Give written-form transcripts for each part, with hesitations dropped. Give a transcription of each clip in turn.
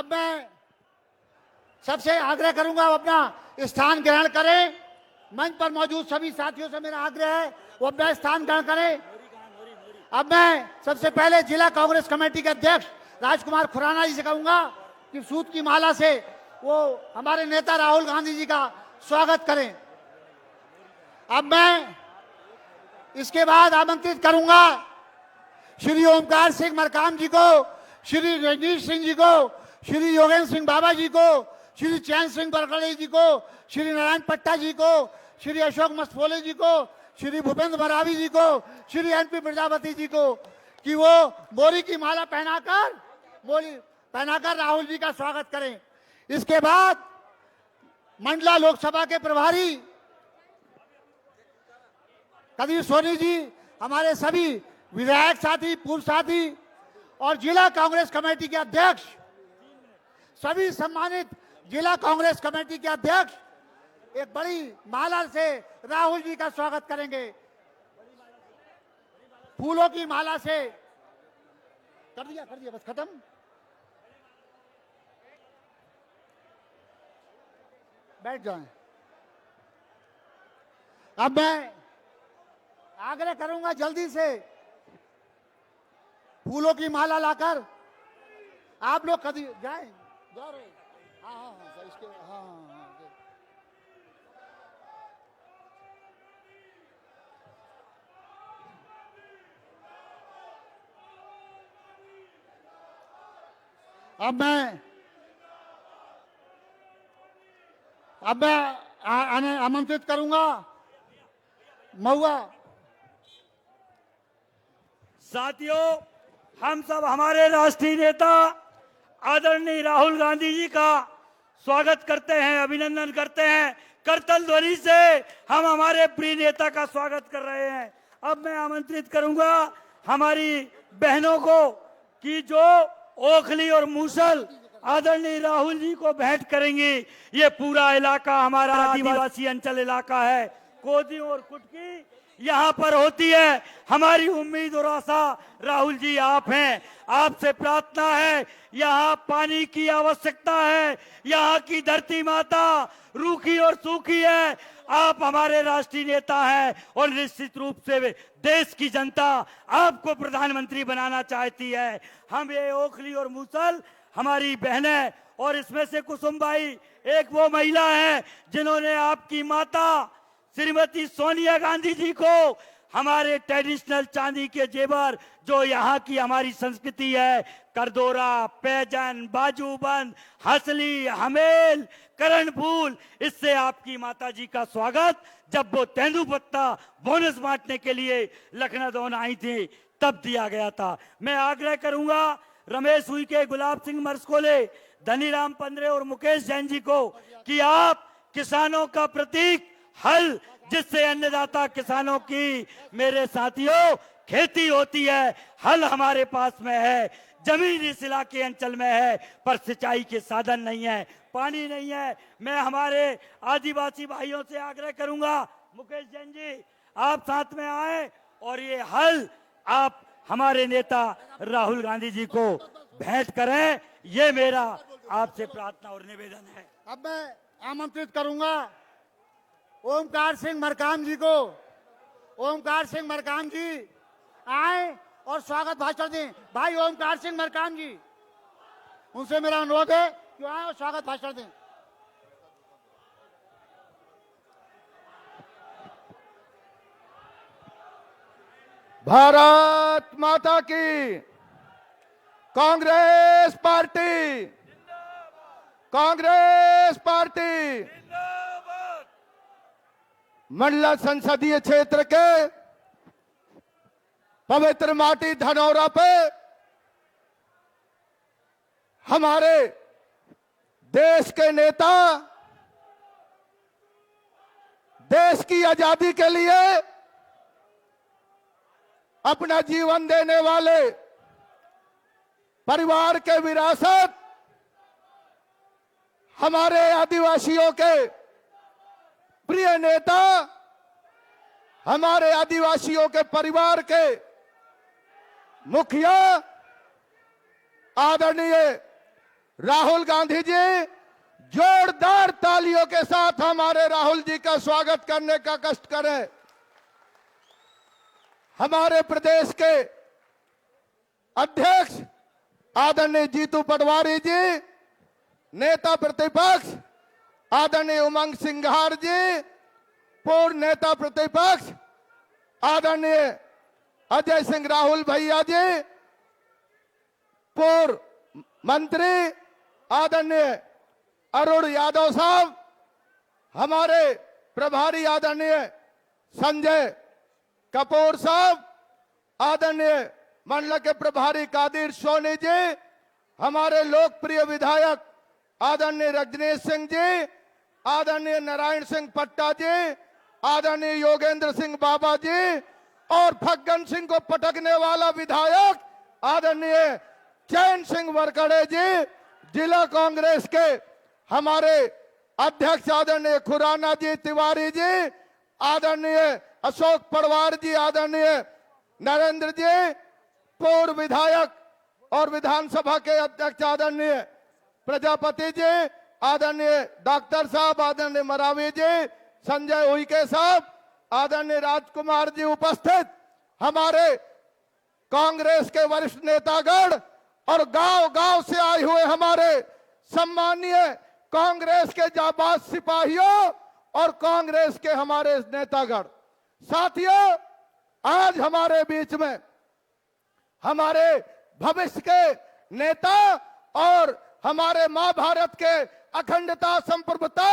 अब मैं सबसे आग्रह करूंगा अपना स्थान ग्रहण करें। मंच पर मौजूद सभी साथियों से मेरा आग्रह है वो अपना स्थान ग्रहण करें। अब मैं सबसे पहले जिला कांग्रेस कमेटी के अध्यक्ष राजकुमार खुराना जी से कहूंगा कि सूत की माला से वो हमारे नेता राहुल गांधी जी का स्वागत करें। अब मैं इसके बाद आमंत्रित करूंगा श्री ओमकार सिंह मरकाम जी को, श्री रजनीश सिंह जी को, श्री योगेंद्र सिंह बाबा जी को, श्री चैन सिंह बरकड़े जी को, श्री नारायण पट्टा जी को, श्री अशोक मस्तफोले जी को, श्री भूपेंद्र मरावी जी को, श्री एनपी प्रजापति जी को कि वो मोरी की माला पहनाकर राहुल जी का स्वागत करें। इसके बाद मंडला लोकसभा के प्रभारी कदीर सोनी जी, हमारे सभी विधायक साथी, पूर्व साथी और जिला कांग्रेस कमेटी के अध्यक्ष, सभी सम्मानित जिला कांग्रेस कमेटी के अध्यक्ष एक बड़ी माला से राहुल जी का स्वागत करेंगे। फूलों की माला से कर दिया बस खत्म। बैठ जाएं। अब मैं आग्रह करूंगा जल्दी से फूलों की माला लाकर आप लोग कभी जाएं। जा रहे? हाँ, इसके हाँ। अब मैं आमंत्रित करूंगा महुआ। साथियों, हम सब हमारे राष्ट्रीय नेता आदरणीय राहुल गांधी जी का स्वागत करते हैं, अभिनंदन करते हैं। करतल ध्वनि से हम हमारे प्रिय नेता का स्वागत कर रहे हैं। अब मैं आमंत्रित करूंगा हमारी बहनों को कि जो ओखली और मूसल आदरणीय राहुल जी को भेंट करेंगी। ये पूरा इलाका हमारा आदिवासी अंचल इलाका है। कोदी और कुटकी यहाँ पर होती है। हमारी उम्मीद और आशा राहुल जी आप हैं। आपसे प्रार्थना है, यहाँ पानी की आवश्यकता है। यहाँ की धरती माता रूखी और सूखी है। आप हमारे राष्ट्रीय नेता हैं और निश्चित रूप से देश की जनता आपको प्रधानमंत्री बनाना चाहती है। हम ये ओखली और मूसल हमारी बहनें, और इसमें से कुसुमबाई एक वो महिला है जिन्होंने आपकी माता श्रीमती सोनिया गांधी जी को हमारे ट्रेडिशनल चांदी के जेवर, जो यहाँ की हमारी संस्कृति है, करदोरा, पैजन, बाजूबंद, हंसली, हमेल, करण फूल, इससे आपकी माता जी का स्वागत जब वो तेंदुपत्ता बोनस बांटने के लिए लखनऊ आई थी तब दिया गया था। मैं आग्रह करूंगा रमेश उइके, गुलाब सिंह मरसकोले, धनीराम पंद्रे और मुकेश जैन जी को कि आप किसानों का प्रतीक हल, जिससे अन्नदाता किसानों की, मेरे साथियों, खेती होती है, हल हमारे पास में है, जमीन इस इलाके अंचल में है, पर सिंचाई के साधन नहीं है, पानी नहीं है। मैं हमारे आदिवासी भाइयों से आग्रह करूंगा, मुकेश जैन जी आप साथ में आए और ये हल आप हमारे नेता राहुल गांधी जी को भेंट करें। ये मेरा आपसे प्रार्थना और निवेदन है। अब मैं आमंत्रित करूंगा ओमकार सिंह मरकाम जी को। ओमकार सिंह मरकाम जी आए और स्वागत भाषण दें। भाई ओमकार सिंह मरकाम जी, उनसे मेरा अनुरोध है कि आए और स्वागत भाषण दें। भारत माता की, कांग्रेस पार्टी, कांग्रेस पार्टी। मंडला संसदीय क्षेत्र के पवित्र माटी धनौरा पे हमारे देश के नेता, देश की आजादी के लिए अपना जीवन देने वाले परिवार के विरासत हमारे आदिवासियों के प्रिय नेता, हमारे आदिवासियों के परिवार के मुखिया आदरणीय राहुल गांधी जी जोरदार तालियों के साथ हमारे राहुल जी का स्वागत करने का कष्ट करें। हमारे प्रदेश के अध्यक्ष आदरणीय जीतू पटवारी जी, नेता प्रतिपक्ष आदरणीय उमंग सिंघार जी, पूर्व नेता प्रतिपक्ष आदरणीय अजय सिंह राहुल भैया जी, पूर्व मंत्री आदरणीय अरुण यादव साहब, हमारे प्रभारी आदरणीय संजय कपूर साहब, आदरणीय मंडल के प्रभारी कादिर सोनी जी, हमारे लोकप्रिय विधायक आदरणीय रजनीश सिंह जी, आदरणीय नारायण सिंह पट्टा जी, आदरणीय योगेंद्र सिंह बाबा जी और फग्गन सिंह को पटकने वाला विधायक आदरणीय चैन सिंह वरकड़े जी, जिला कांग्रेस के हमारे अध्यक्ष आदरणीय खुराना जी तिवारी जी, आदरणीय अशोक पटवार जी, आदरणीय नरेंद्र जी, पूर्व विधायक और विधानसभा के अध्यक्ष आदरणीय प्रजापति जी, आदरणीय डॉक्टर साहब, आदरणीय मरावी जी, संजय उइके साहब, आदरणीय राजकुमार जी उपस्थित, हमारे कांग्रेस के वरिष्ठ नेतागण और गांव-गांव से आए हुए हमारे सम्मानीय कांग्रेस के जाबाज सिपाहियों और कांग्रेस के हमारे नेतागण, साथियों, आज हमारे बीच में हमारे भविष्य के नेता और हमारे मां भारत के अखंडता संप्रभुता,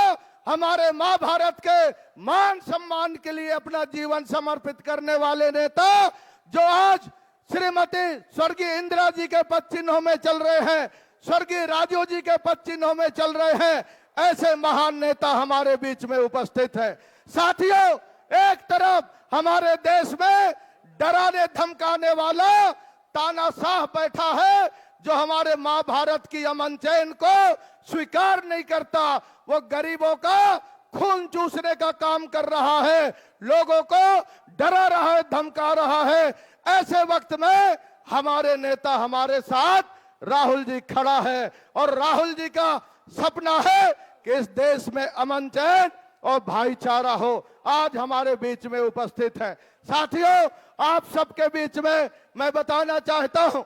हमारे मां भारत के मान सम्मान के लिए अपना जीवन समर्पित करने वाले नेता, जो आज श्रीमती स्वर्गीय इंदिरा जी के पद चिन्हों में चल रहे हैं, स्वर्गीय राजीव जी के पद चिन्हों में चल रहे हैं, ऐसे महान नेता हमारे बीच में उपस्थित है। साथियों, एक तरफ हमारे देश में डराने धमकाने वाला तानाशाह बैठा है, जो हमारे मां भारत की अमन चैन को स्वीकार नहीं करता, वो गरीबों का खून चूसने का काम कर रहा है, लोगों को डरा रहा है, धमका रहा है। ऐसे वक्त में हमारे नेता हमारे साथ राहुल जी खड़ा है और राहुल जी का सपना है कि इस देश में अमन चैन और भाईचारा हो। आज हमारे बीच में उपस्थित है। साथियों, आप सबके बीच में मैं बताना चाहता हूं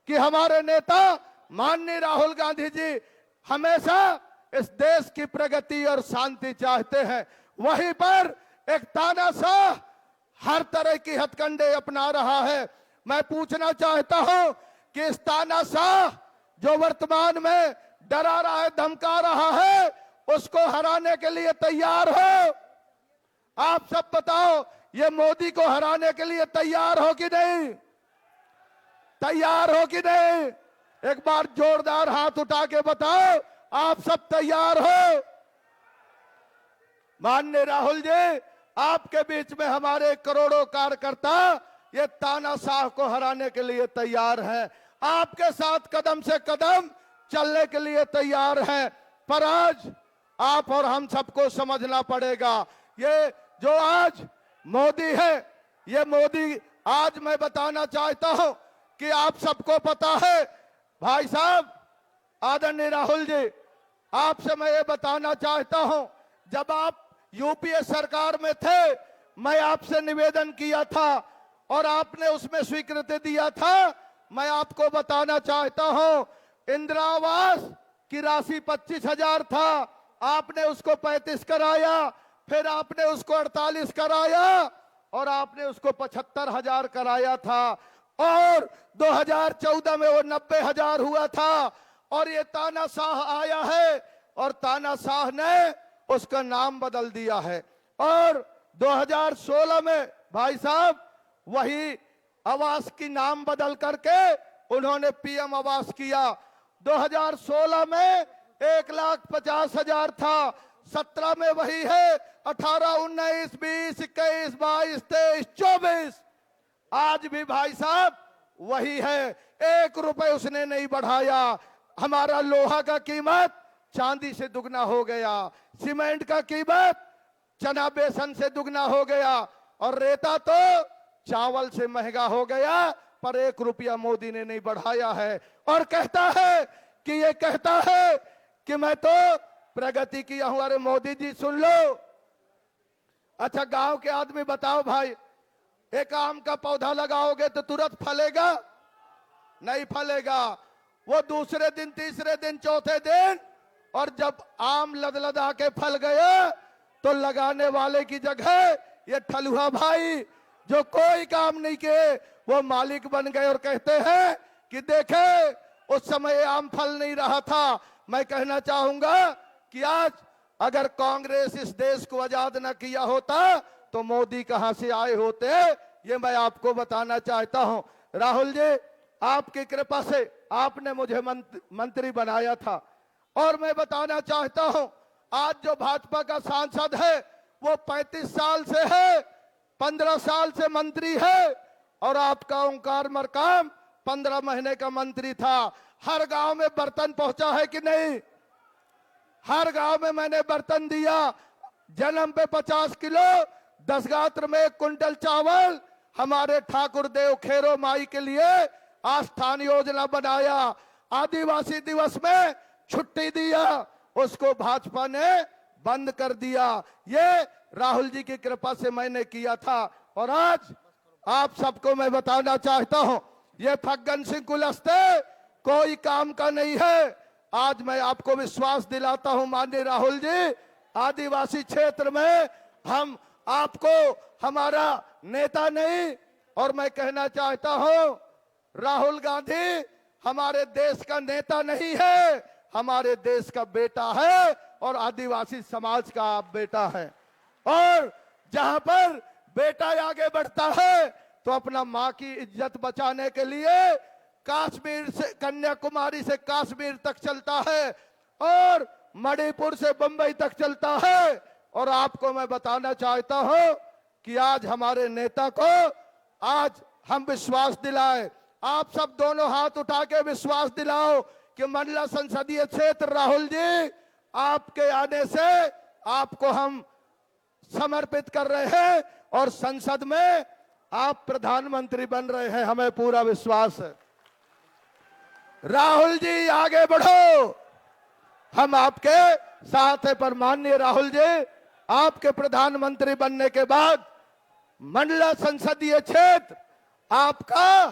कि हमारे नेता माननीय राहुल गांधी जी हमेशा इस देश की प्रगति और शांति चाहते हैं। वहीं पर एक तानाशाह हर तरह की हथकंडे अपना रहा है। मैं पूछना चाहता हूं कि इस तानाशाह जो वर्तमान में डरा रहा है, धमका रहा है, उसको हराने के लिए तैयार हो? आप सब बताओ, ये मोदी को हराने के लिए तैयार हो कि नहीं? तैयार हो कि नहीं? एक बार जोरदार हाथ उठा के बताओ, आप सब तैयार हो? माननीय राहुल जी, आपके बीच में हमारे करोड़ों कार्यकर्ता ये तानाशाह को हराने के लिए तैयार हैं, आपके साथ कदम से कदम चलने के लिए तैयार हैं। पर आज आप और हम सबको समझना पड़ेगा, ये जो आज मोदी है, ये मोदी, आज मैं बताना चाहता हूं कि आप सबको पता है, भाई साहब आदरणीय राहुल जी, आपसे मैं ये बताना चाहता हूं, जब आप यूपीए सरकार में थे, मैं आपसे निवेदन किया था और आपने उसमें स्वीकृति दिया था। मैं आपको बताना चाहता हूं, इंदिरा आवास की राशि 25,000 था, आपने उसको 35 कराया, फिर आपने उसको 48 कराया और आपने उसको 75,000 कराया था, और 2014 में वो 90,000 हुआ था। और ये तानाशाह आया है और तानाशाह ने उसका नाम बदल दिया है, और 2016 में भाई साहब वही आवास की नाम बदल करके उन्होंने पीएम आवास किया। 2016 में 1,50,000 था, 17 में वही है, 18, 19, 20, 21, 22, 23, 24, आज भी भाई साहब वही है। 1 रुपए उसने नहीं बढ़ाया। हमारा लोहा का कीमत चांदी से दुगना हो गया, सीमेंट का कीमत चना बेसन से दुगना हो गया, और रेता तो चावल से महंगा हो गया, पर 1 रुपया मोदी ने नहीं बढ़ाया है। और कहता है कि ये कहता है कि मैं तो प्रगति किया हूं। अरे मोदी जी सुन लो। अच्छा गांव के आदमी बताओ भाई, एक आम का पौधा लगाओगे तो तुरंत फलेगा? नहीं फलेगा। वो दूसरे दिन, तीसरे दिन, चौथे दिन, और जब आम लदलदा के फल गया तो लगाने वाले की जगह ये ठलुआ भाई जो कोई काम नहीं किए वो मालिक बन गए और कहते हैं कि देखे उस समय आम फल नहीं रहा था। मैं कहना चाहूंगा कि आज अगर कांग्रेस इस देश को आजाद न किया होता तो मोदी कहां से आए होते, ये मैं आपको बताना चाहता हूं। राहुल जी, आपकी कृपा से आपने मुझे मंत्री बनाया था, और मैं बताना चाहता हूं आज जो भाजपा का सांसद है वो 35 साल से है, 15 साल से मंत्री है, और आपका ओंकार मरकाम 15 महीने का मंत्री था। हर गांव में बर्तन पहुंचा है कि नहीं? हर गांव में मैंने बर्तन दिया। जन्म पे 50 किलो, 10 गात्र में 1 कुंटल चावल हमारे ठाकुर देव खेरो माई के लिए आस्थान योजना बनाया। आदिवासी दिवस में छुट्टी दिया, उसको भाजपा ने बंद कर दिया। ये राहुल जी की कृपा से मैंने किया था। और आज आप सबको मैं बताना चाहता हूं, ये फग्गन सिंह कुलस्ते कोई काम का नहीं है। आज मैं आपको विश्वास दिलाता हूं माननीय राहुल जी, आदिवासी क्षेत्र में हम आपको हमारा नेता नहीं, और मैं कहना चाहता हूं राहुल गांधी हमारे देश का नेता नहीं है, हमारे देश का बेटा है और आदिवासी समाज का आप बेटा है। और जहां पर बेटा आगे बढ़ता है तो अपना मां की इज्जत बचाने के लिए कश्मीर से, कन्याकुमारी से कश्मीर तक चलता है और मणिपुर से बंबई तक चलता है। और आपको मैं बताना चाहता हूं कि आज हमारे नेता को आज हम विश्वास दिलाए। आप सब दोनों हाथ उठा के विश्वास दिलाओ कि मंडला संसदीय क्षेत्र राहुल जी आपके आने से आपको हम समर्पित कर रहे हैं और संसद में आप प्रधानमंत्री बन रहे हैं, हमें पूरा विश्वास है। राहुल जी आगे बढ़ो, हम आपके साथ हैं। पर माननीय राहुल जी, आपके प्रधानमंत्री बनने के बाद मंडला संसदीय क्षेत्र आपका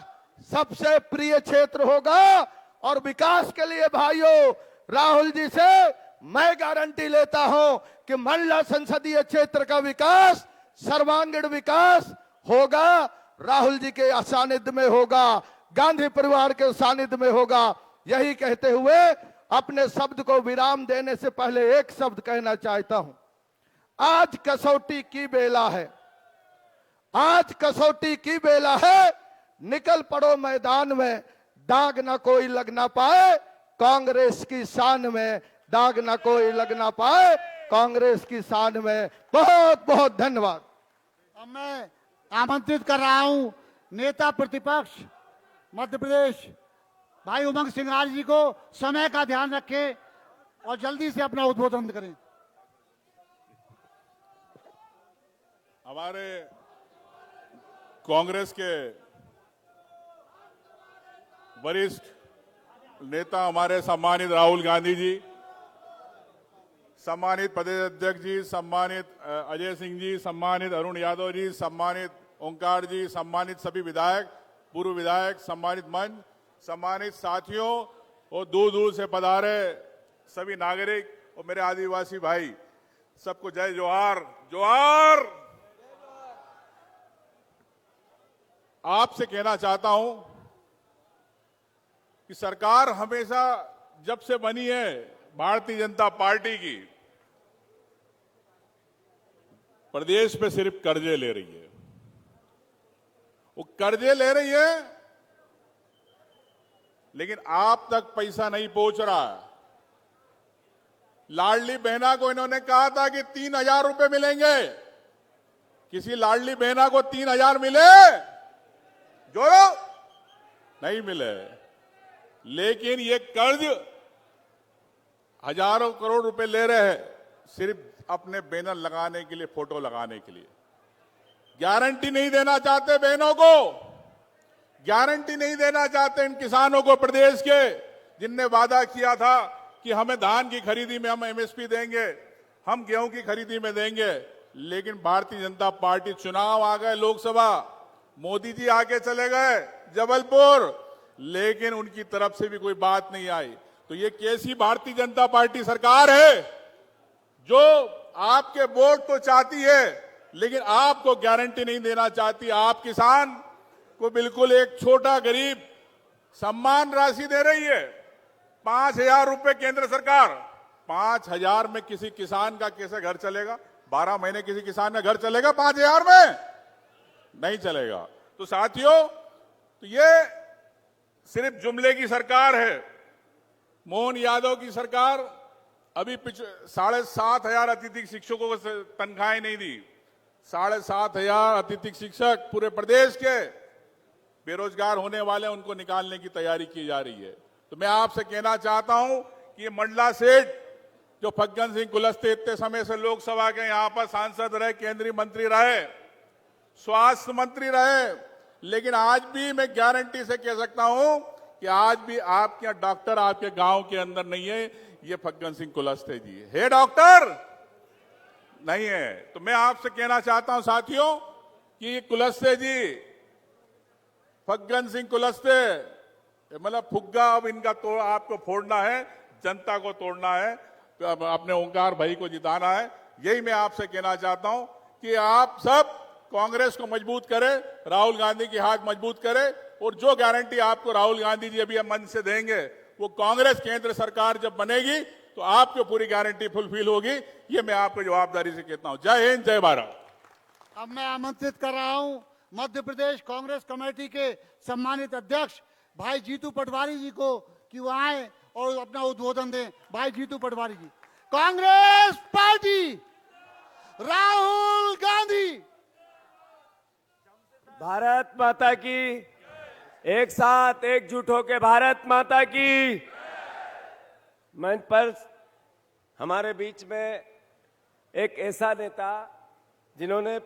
सबसे प्रिय क्षेत्र होगा। और विकास के लिए भाइयों, राहुल जी से मैं गारंटी लेता हूं कि मंडला संसदीय क्षेत्र का विकास, सर्वांगीण विकास होगा, राहुल जी के सानिध्य में होगा, गांधी परिवार के सानिध्य में होगा। यही कहते हुए अपने शब्द को विराम देने से पहले एक शब्द कहना चाहता हूं। आज कसौटी की बेला है, आज कसौटी की बेला है। निकल पड़ो मैदान में, दाग ना कोई लग ना पाए कांग्रेस की शान में, दाग ना कोई लग ना पाए कांग्रेस की शान में। बहुत बहुत धन्यवाद। अब मैं आमंत्रित कर रहा हूं नेता प्रतिपक्ष मध्य प्रदेश भाई उमंग सिंघार जी को समय का ध्यान रखें और जल्दी से अपना उद्बोधन करें। हमारे कांग्रेस के वरिष्ठ नेता हमारे सम्मानित राहुल गांधी जी, सम्मानित प्रदेश अध्यक्ष जी, सम्मानित अजय सिंह जी, सम्मानित अरुण यादव जी, सम्मानित ओंकार जी, सम्मानित सभी विधायक, पूर्व विधायक, सम्मानित मंच, सम्मानित साथियों और दूर दूर से पधारे सभी नागरिक और मेरे आदिवासी भाई, सबको जय जोहार। जोहार। आपसे कहना चाहता हूं कि सरकार हमेशा जब से बनी है भारतीय जनता पार्टी की, प्रदेश पे सिर्फ कर्जे ले रही है। वो कर्जे ले रही है लेकिन आप तक पैसा नहीं पहुंच रहा है। लाडली बहना को इन्होंने कहा था कि 3,000 रुपए मिलेंगे। किसी लाडली बहना को 3,000 मिले? जोड़ो, नहीं मिले। लेकिन ये कर्ज हजारों करोड़ रुपए ले रहे हैं सिर्फ अपने बैनर लगाने के लिए, फोटो लगाने के लिए। गारंटी नहीं देना चाहते बहनों को, गारंटी नहीं देना चाहते इन किसानों को प्रदेश के जिनने वादा किया था कि हमें धान की खरीदी में हम एमएसपी देंगे, हम गेहूं की खरीदी में देंगे, लेकिन भारतीय जनता पार्टी चुनाव आ गए लोकसभा, मोदी जी आके चले गए जबलपुर, लेकिन उनकी तरफ से भी कोई बात नहीं आई। तो ये कैसी भारतीय जनता पार्टी सरकार है जो आपके वोट तो चाहती है लेकिन आपको गारंटी नहीं देना चाहती। आप किसान को बिल्कुल एक छोटा गरीब सम्मान राशि दे रही है, 5,000 रुपए केंद्र सरकार। 5,000 में किसी किसान का कैसे घर चलेगा? 12 महीने किसी किसान का घर चलेगा 5,000 में? नहीं चलेगा। तो साथियों, तो ये सिर्फ जुमले की सरकार है। मोहन यादव की सरकार अभी 7,500 अतिथि शिक्षकों को तनख्वाहें नहीं दी। 7,500 अतिथि शिक्षक पूरे प्रदेश के बेरोजगार होने वाले, उनको निकालने की तैयारी की जा रही है। तो मैं आपसे कहना चाहता हूं कि ये मंडला सेठ जो फग्गन सिंह कुलस्ते इतने समय से लोकसभा के यहां पर सांसद रहे, केंद्रीय मंत्री रहे, स्वास्थ्य मंत्री रहे, लेकिन आज भी मैं गारंटी से कह सकता हूं कि आज भी आपके डॉक्टर आपके गांव के अंदर नहीं है। ये फग्गन सिंह कुलस्ते जी है डॉक्टर नहीं है। तो मैं आपसे कहना चाहता हूं साथियों कि कुलस्ते जी, फग्गन सिंह कुलस्ते, मतलब फुग्गा अब इनका तो आपको फोड़ना है, जनता को तोड़ना है, तो अब अपने ओंकार भाई को जिताना है। यही मैं आपसे कहना चाहता हूं कि आप सब कांग्रेस को मजबूत करें, राहुल गांधी की हाथ मजबूत करें, और जो गारंटी आपको राहुल गांधी जी अभी मंच से देंगे वो कांग्रेस केंद्र सरकार जब बनेगी तो आपको पूरी गारंटी फुलफिल होगी। ये मैं आपको जवाबदारी से कहता हूं। जय हिंद, जय भारत। अब मैं आमंत्रित कर रहा हूं मध्य प्रदेश कांग्रेस कमेटी के सम्मानित अध्यक्ष भाई जीतू पटवारी जी को कि वो आए और अपना उद्बोधन दें। भाई जीतू पटवारी जी। कांग्रेस पार्टी, राहुल गांधी। भारत माता की, एक साथ एकजुट होकर भारत माता की। मंच पर हमारे बीच में एक ऐसा नेता जिन्होंने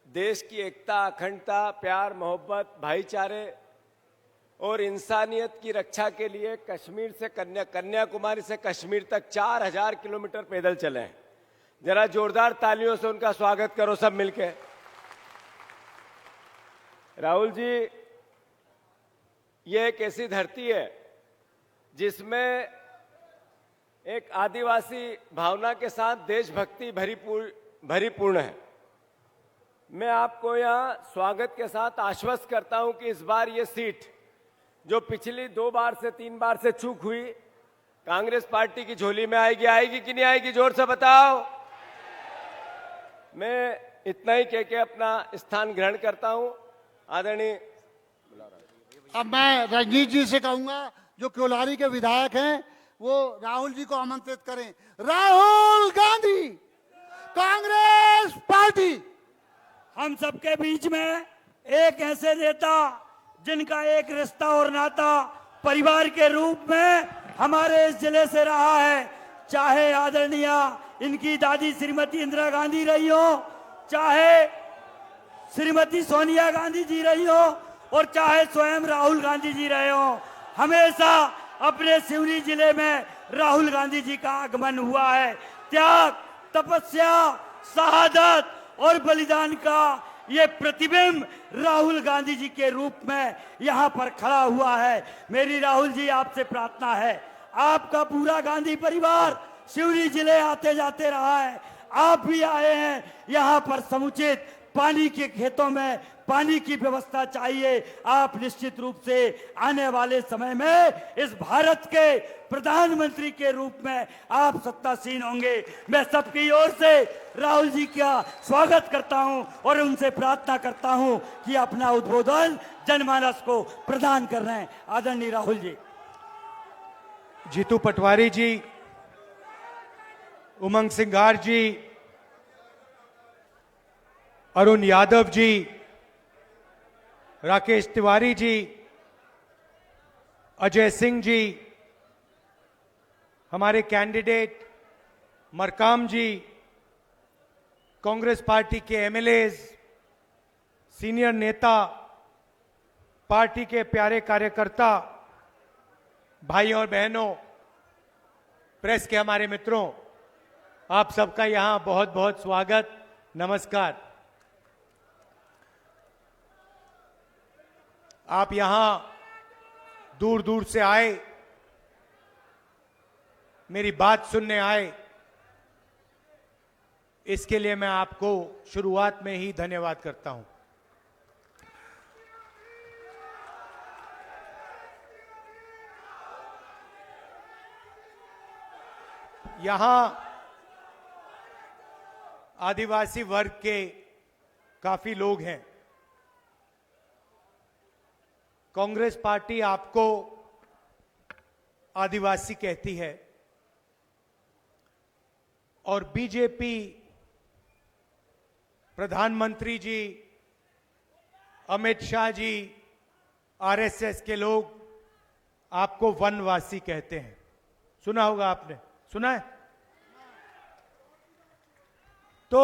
देश की एकता, अखंडता, प्यार, मोहब्बत, भाईचारे और इंसानियत की रक्षा के लिए कश्मीर से कन्याकुमारी से कश्मीर तक 4,000 किलोमीटर पैदल चले हैं। जरा जोरदार तालियों से उनका स्वागत करो सब मिलके। राहुल जी, ये एक ऐसी धरती है जिसमें एक आदिवासी भावना के साथ देशभक्ति भरीपूर्ण है। मैं आपको यहाँ स्वागत के साथ आश्वस्त करता हूं कि इस बार ये सीट जो पिछली 2 बार से 3 बार से चूक हुई, कांग्रेस पार्टी की झोली में आएगी। आएगी कि नहीं आएगी? जोर से बताओ। मैं इतना ही कह के अपना स्थान ग्रहण करता हूं। आदरणीय, अब मैं रंजीत जी से कहूंगा जो कोलारी के विधायक हैं वो राहुल जी को आमंत्रित करें। राहुल गांधी, कांग्रेस पार्टी। हम सबके बीच में एक ऐसे नेता जिनका एक रिश्ता और नाता परिवार के रूप में हमारे इस जिले से रहा है, चाहे आदरणीय इनकी दादी श्रीमती इंदिरा गांधी रही हो, चाहे श्रीमती सोनिया गांधी जी रही हो, और चाहे स्वयं राहुल गांधी जी रहे हो। हमेशा अपने सिवनी जिले में राहुल गांधी जी का आगमन हुआ है। त्याग, तपस्या, शहादत और बलिदान का ये प्रतिबिंब राहुल गांधी जी के रूप में यहाँ पर खड़ा हुआ है। मेरी राहुल जी आपसे प्रार्थना है, आपका पूरा गांधी परिवार सिवनी जिले आते जाते रहा है, आप भी आए हैं। यहाँ पर समुचित पानी के खेतों में पानी की व्यवस्था चाहिए। आप निश्चित रूप से आने वाले समय में इस भारत के प्रधानमंत्री के रूप में आप सत्तासीन होंगे। मैं सबकी ओर से राहुल जी का स्वागत करता हूं और उनसे प्रार्थना करता हूं कि अपना उद्बोधन जनमानस को प्रदान कर रहे हैं। आदरणीय राहुल जी। जीतू पटवारी जी, उमंग सिंघार जी, अरुण यादव जी, राकेश तिवारी जी, अजय सिंह जी, हमारे कैंडिडेट मरकाम जी, कांग्रेस पार्टी के एमएलएज, सीनियर नेता, पार्टी के प्यारे कार्यकर्ता, भाई और बहनों, प्रेस के हमारे मित्रों, आप सबका यहां बहुत बहुत स्वागत, नमस्कार। आप यहां दूर दूर से आए, मेरी बात सुनने आए, इसके लिए मैं आपको शुरुआत में ही धन्यवाद करता हूं। यहां आदिवासी वर्ग के काफी लोग हैं। कांग्रेस पार्टी आपको आदिवासी कहती है और बीजेपी, प्रधानमंत्री जी, अमित शाह जी, आरएसएस के लोग आपको वनवासी कहते हैं। सुना होगा आपने, सुना है? तो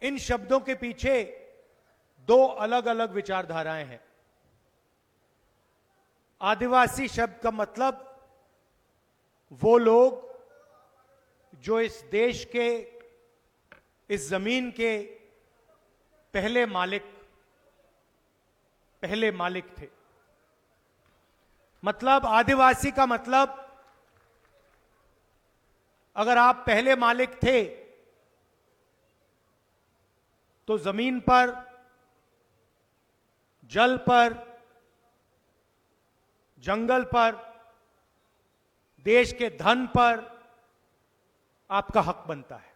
इन शब्दों के पीछे दो अलग अलग विचारधाराएं हैं। आदिवासी शब्द का मतलब वो लोग जो इस देश के, इस जमीन के पहले मालिक थे। मतलब आदिवासी का मतलब, अगर आप पहले मालिक थे तो जमीन पर, जल पर, जंगल पर, देश के धन पर आपका हक बनता है।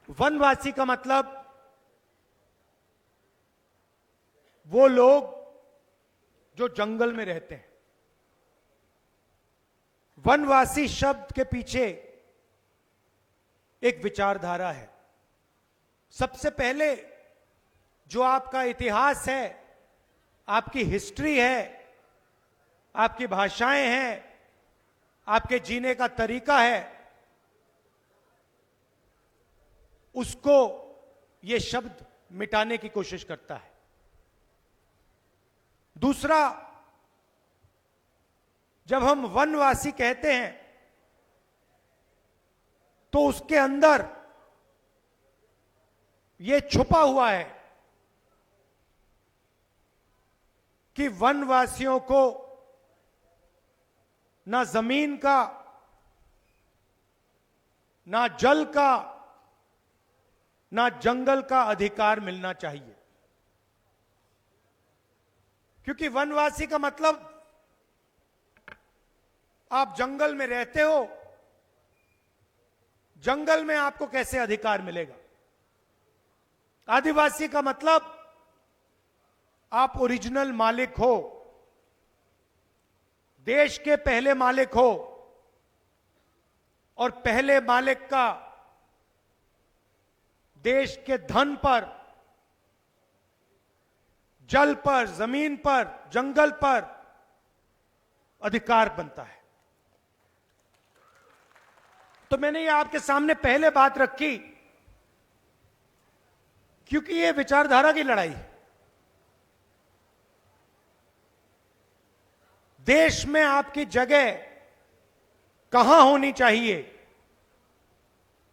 वनवासी का मतलब वो लोग जो जंगल में रहते हैं। वनवासी शब्द के पीछे एक विचारधारा है। सबसे पहले जो आपका इतिहास है, आपकी हिस्ट्री है, आपकी भाषाएं हैं, आपके जीने का तरीका है, उसको यह शब्द मिटाने की कोशिश करता है। दूसरा, जब हम वनवासी कहते हैं तो उसके अंदर यह छुपा हुआ है कि वनवासियों को ना जमीन का, ना जल का, ना जंगल का अधिकार मिलना चाहिए। क्योंकि वनवासी का मतलब आप जंगल में रहते हो, जंगल में आपको कैसे अधिकार मिलेगा? आदिवासी का मतलब आप ओरिजिनल मालिक हो, देश के पहले मालिक हो, और पहले मालिक का देश के धन पर, जल पर, जमीन पर, जंगल पर अधिकार बनता है। तो मैंने ये आपके सामने पहले बात रखी क्योंकि ये विचारधारा की लड़ाई है। देश में आपकी जगह कहां होनी चाहिए,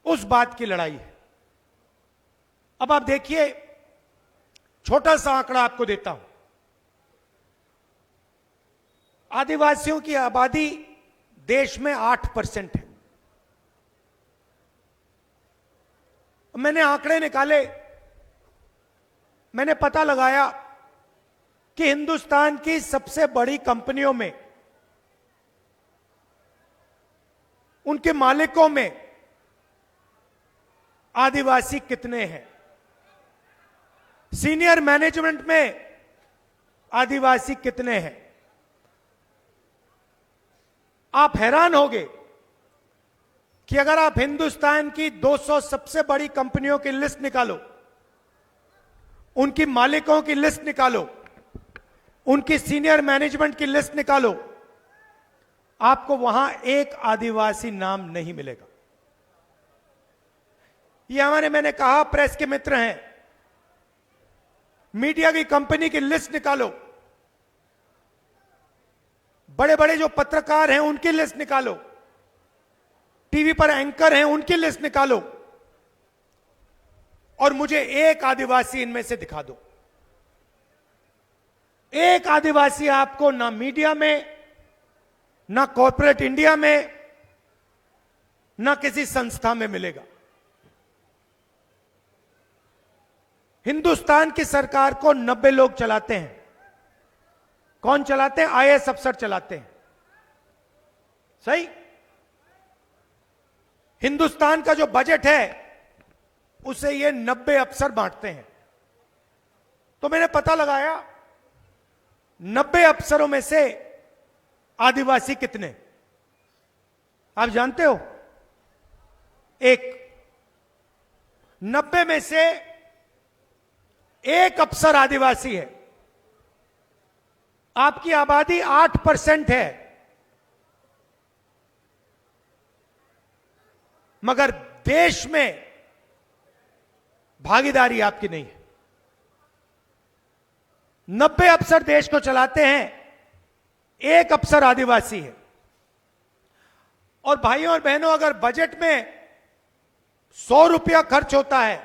उस बात की लड़ाई है। अब आप देखिए, छोटा सा आंकड़ा आपको देता हूं। आदिवासियों की आबादी देश में 8% है। मैंने आंकड़े निकाले, मैंने पता लगाया कि हिंदुस्तान की सबसे बड़ी कंपनियों में, उनके मालिकों में आदिवासी कितने हैं। सीनियर मैनेजमेंट में आदिवासी कितने हैं। आप हैरान होंगे कि अगर आप हिंदुस्तान की 200 सबसे बड़ी कंपनियों की लिस्ट निकालो, उनकी मालिकों की लिस्ट निकालो, उनकी सीनियर मैनेजमेंट की लिस्ट निकालो, आपको वहां एक आदिवासी नाम नहीं मिलेगा। ये हमारे, मैंने कहा, प्रेस के मित्र हैं, मीडिया की कंपनी की लिस्ट निकालो, बड़े बड़े जो पत्रकार हैं उनकी लिस्ट निकालो, टीवी पर एंकर हैं उनकी लिस्ट निकालो, और मुझे एक आदिवासी इनमें से दिखा दो। एक आदिवासी आपको ना मीडिया में, ना कॉर्पोरेट इंडिया में, ना किसी संस्था में मिलेगा। हिंदुस्तान की सरकार को 90 लोग चलाते हैं। कौन चलाते हैं? आईएएस अफसर चलाते हैं। सही? हिंदुस्तान का जो बजट है उसे ये 90 अफसर बांटते हैं। तो मैंने पता लगाया 90 अफसरों में से आदिवासी कितने? आप जानते हो? एक। 90 में से एक अफसर आदिवासी है। आपकी आबादी 8% है, मगर देश में भागीदारी आपकी नहीं है। 90 अफसर देश को चलाते हैं, एक अफसर आदिवासी है। और भाइयों और बहनों, अगर बजट में 100 रुपया खर्च होता है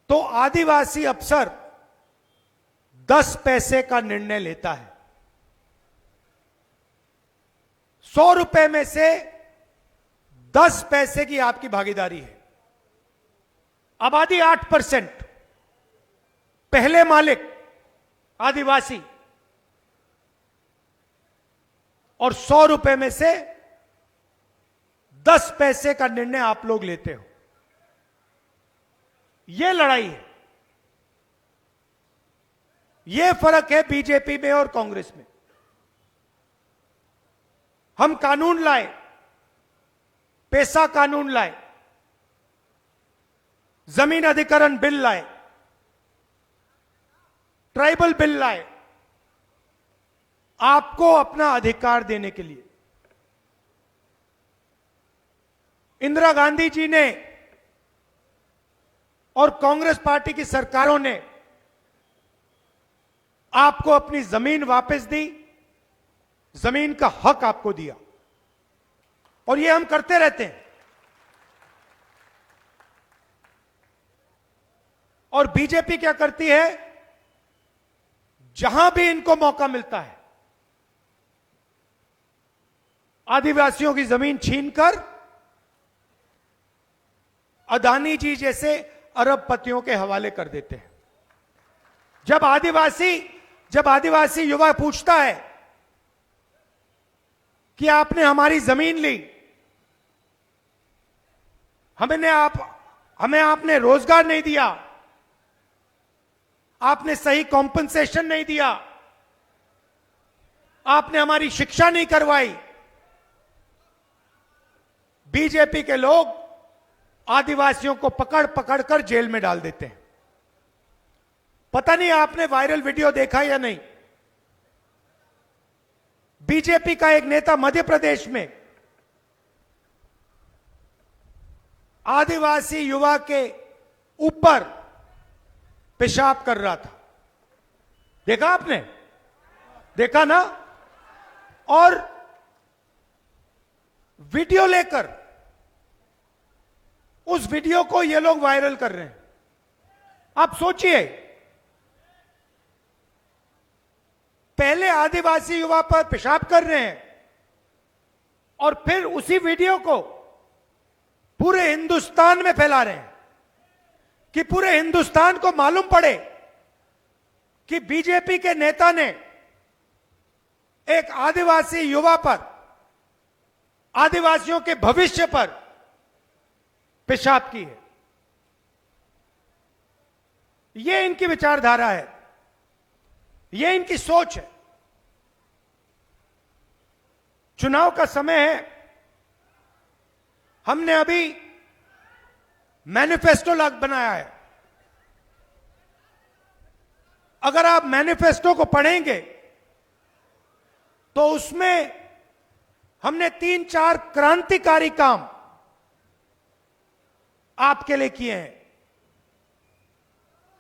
तो आदिवासी अफसर 10 पैसे का निर्णय लेता है। 100 रुपए में से 10 पैसे की आपकी भागीदारी है। आबादी 8%, पहले मालिक आदिवासी, और 100 रुपए में से 10 पैसे का निर्णय आप लोग लेते हो। यह लड़ाई है, यह फर्क है बीजेपी में और कांग्रेस में। हम कानून लाए, पैसा कानून लाए, जमीन अधिग्रहण बिल लाए, ट्राइबल बिल लाए, आपको अपना अधिकार देने के लिए। इंदिरा गांधी जी ने और कांग्रेस पार्टी की सरकारों ने आपको अपनी जमीन वापस दी, जमीन का हक आपको दिया, और ये हम करते रहते हैं। और बीजेपी क्या करती है? जहां भी इनको मौका मिलता है, आदिवासियों की जमीन छीनकर अदानी जी जैसे अरबपतियों के हवाले कर देते हैं। जब आदिवासी युवा पूछता है कि आपने हमारी जमीन ली, हमें आपने रोजगार नहीं दिया, आपने सही कॉम्पनसेशन नहीं दिया, आपने हमारी शिक्षा नहीं करवाई, बीजेपी के लोग आदिवासियों को पकड़ पकड़ कर जेल में डाल देते हैं। पता नहीं आपने वायरल वीडियो देखा या नहीं? बीजेपी का एक नेता मध्य प्रदेश में आदिवासी युवा के ऊपर पेशाब कर रहा था। देखा आपने? देखा ना? और वीडियो लेकर उस वीडियो को ये लोग वायरल कर रहे हैं। आप सोचिए, पहले आदिवासी युवा पर पेशाब कर रहे हैं और फिर उसी वीडियो को पूरे हिंदुस्तान में फैला रहे हैं कि पूरे हिंदुस्तान को मालूम पड़े कि बीजेपी के नेता ने एक आदिवासी युवा पर, आदिवासियों के भविष्य पर पेशाब की है। यह इनकी विचारधारा है, यह इनकी सोच है। चुनाव का समय है, हमने अभी मैनिफेस्टो बनाया है। अगर आप मैनिफेस्टो को पढ़ेंगे तो उसमें हमने 3-4 क्रांतिकारी काम आपके लिए किए हैं।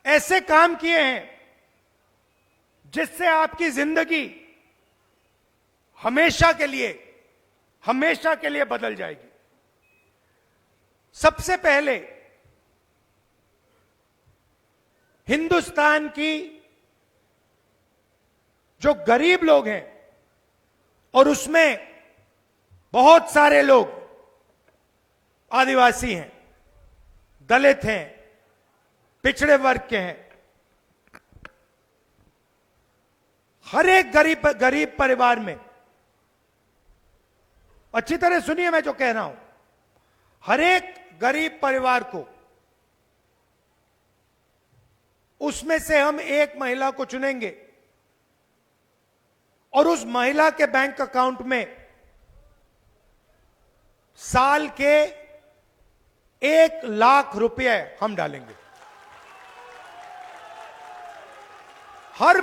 ऐसे काम किए हैं जिससे आपकी जिंदगी हमेशा के लिए बदल जाएगी। सबसे पहले हिंदुस्तान की जो गरीब लोग हैं, और उसमें बहुत सारे लोग आदिवासी हैं, दलित हैं, पिछड़े वर्ग के हैं, हर एक गरीब परिवार में, अच्छी तरह सुनिए मैं जो कह रहा हूं, हर एक गरीब परिवार को उसमें से हम एक महिला को चुनेंगे और उस महिला के बैंक अकाउंट में साल के 1,00,000 रुपए हम डालेंगे। हर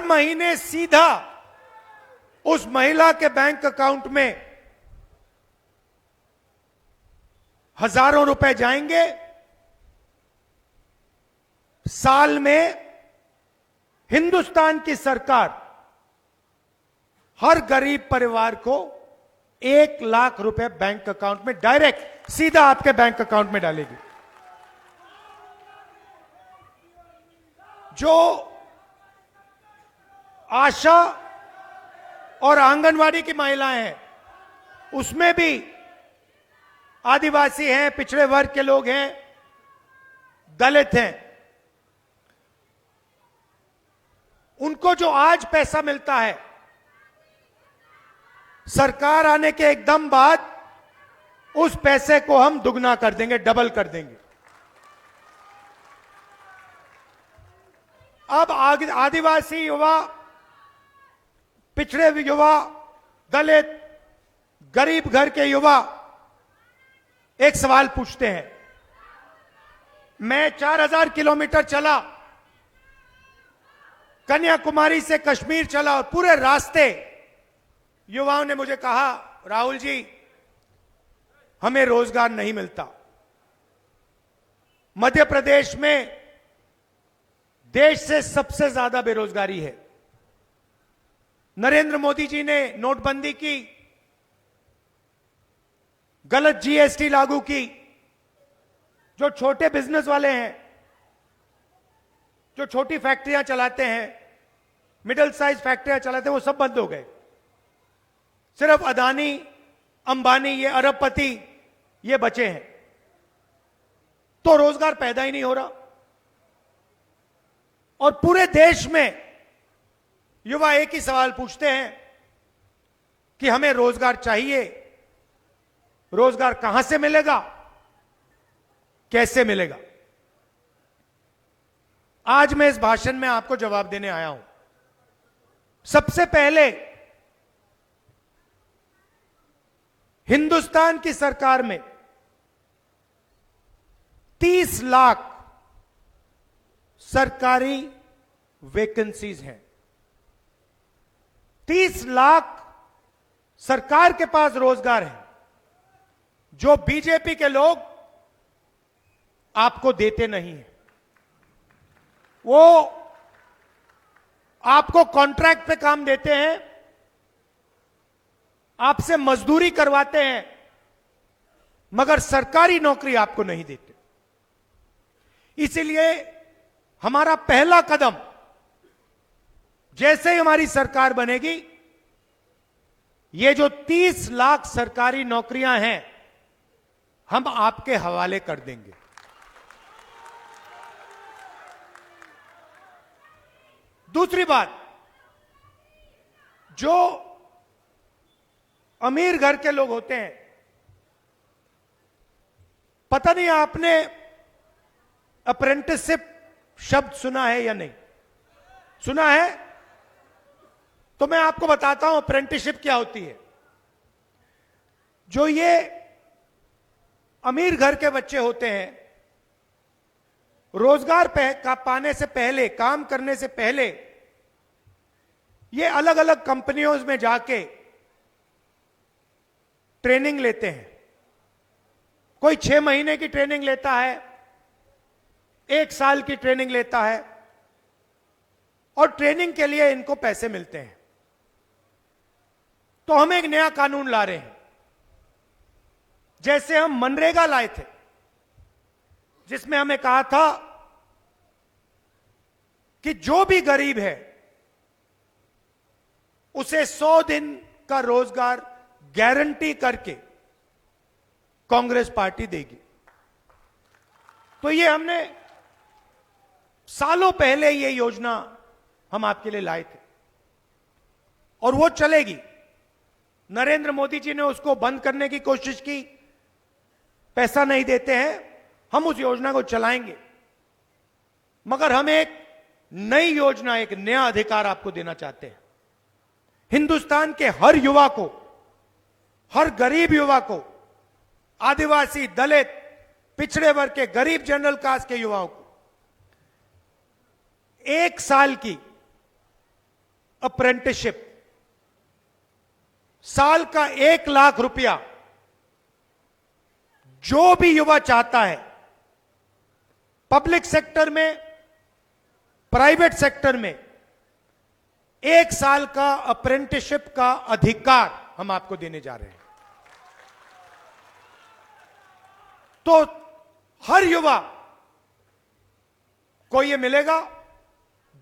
महीने सीधा उस महिला के बैंक अकाउंट में हजारों रुपए जाएंगे। साल में हिंदुस्तान की सरकार हर गरीब परिवार को 1,00,000 रुपए बैंक अकाउंट में डायरेक्ट सीधा आपके बैंक अकाउंट में डालेगी। जो आशा और आंगनवाड़ी की महिलाएं हैं, उसमें भी आदिवासी हैं, पिछड़े वर्ग के लोग हैं, दलित हैं। उनको जो आज पैसा मिलता है, सरकार आने के एकदम बाद उस पैसे को हम दुगना कर देंगे, डबल कर देंगे। अब आदिवासी युवा, पिछड़े युवा, दलित, गरीब घर के युवा एक सवाल पूछते हैं। मैं 4,000 किलोमीटर चला, कन्याकुमारी से कश्मीर चला, और पूरे रास्ते युवाओं ने मुझे कहा, राहुल जी हमें रोजगार नहीं मिलता। मध्य प्रदेश में देश से सबसे ज्यादा बेरोजगारी है। नरेंद्र मोदी जी ने नोटबंदी की, गलत जीएसटी लागू की। जो छोटे बिजनेस वाले हैं, जो छोटी फैक्ट्रियां चलाते हैं, मिडिल साइज फैक्ट्रियां चलाते हैं, वो सब बंद हो गए। सिर्फ अदानी, अंबानी, ये अरबपति ये बचे हैं। तो रोजगार पैदा ही नहीं हो रहा। और पूरे देश में युवा एक ही सवाल पूछते हैं कि हमें रोजगार चाहिए। रोजगार कहां से मिलेगा, कैसे मिलेगा? आज मैं इस भाषण में आपको जवाब देने आया हूं। सबसे पहले हिंदुस्तान की सरकार में 30 लाख सरकारी वैकेंसीज हैं। 30 लाख सरकार के पास रोजगार है, जो बीजेपी के लोग आपको देते नहीं है। वो आपको कॉन्ट्रैक्ट पे काम देते हैं, आपसे मजदूरी करवाते हैं, मगर सरकारी नौकरी आपको नहीं देते। इसीलिए हमारा पहला कदम, जैसे ही हमारी सरकार बनेगी, ये जो 30 लाख सरकारी नौकरियां हैं, हम आपके हवाले कर देंगे। दूसरी बात, जो अमीर घर के लोग होते हैं, पता नहीं आपने अप्रेंटिसशिप शब्द सुना है या नहीं सुना है? तो मैं आपको बताता हूं अप्रेंटिसशिप क्या होती है। जो ये अमीर घर के बच्चे होते हैं, रोजगार का पाने से पहले, काम करने से पहले, ये अलग अलग कंपनियों में जाके ट्रेनिंग लेते हैं। कोई 6 महीने की ट्रेनिंग लेता है, 1 साल की ट्रेनिंग लेता है और ट्रेनिंग के लिए इनको पैसे मिलते हैं। तो हम एक नया कानून ला रहे हैं, जैसे हम मनरेगा लाए थे, जिसमें हमें कहा था कि जो भी गरीब है उसे 100 दिन का रोजगार गारंटी करके कांग्रेस पार्टी देगी। तो ये हमने सालों पहले ये योजना हम आपके लिए लाए थे और वो चलेगी। नरेंद्र मोदी जी ने उसको बंद करने की कोशिश की, पैसा नहीं देते हैं, हम उस योजना को चलाएंगे, मगर हम एक नई योजना, एक नया अधिकार आपको देना चाहते हैं। हिंदुस्तान के हर युवा को, हर गरीब युवा को, आदिवासी, दलित, पिछड़े वर्ग के, गरीब जनरल कास्ट के युवाओं को 1 साल की अप्रेंटिसशिप, साल का 1 लाख रुपया जो भी युवा चाहता है, पब्लिक सेक्टर में, प्राइवेट सेक्टर में, 1 साल का अप्रेंटिसशिप का अधिकार हम आपको देने जा रहे हैं। तो हर युवा को यह मिलेगा,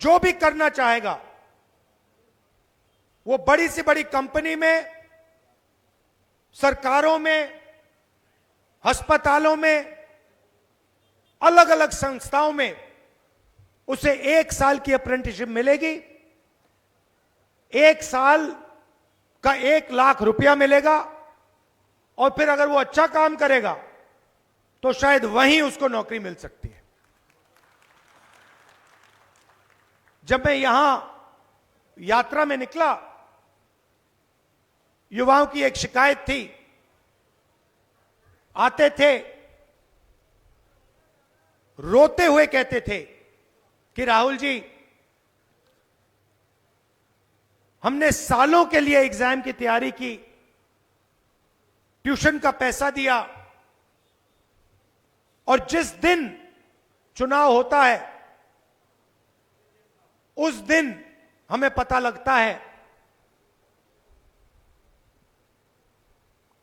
जो भी करना चाहेगा वो बड़ी से बड़ी कंपनी में, सरकारों में, अस्पतालों में, अलग अलग संस्थाओं में उसे 1 साल की अप्रेंटिसशिप मिलेगी। 1 साल का 1 लाख रुपया मिलेगा और फिर अगर वो अच्छा काम करेगा तो शायद वहीं उसको नौकरी मिल सकती है। जब मैं यहां यात्रा में निकला, युवाओं की एक शिकायत थी। आते थे, रोते हुए कहते थे कि राहुल जी, हमने सालों के लिए एग्जाम की तैयारी की, ट्यूशन का पैसा दिया, और जिस दिन चुनाव होता है उस दिन हमें पता लगता है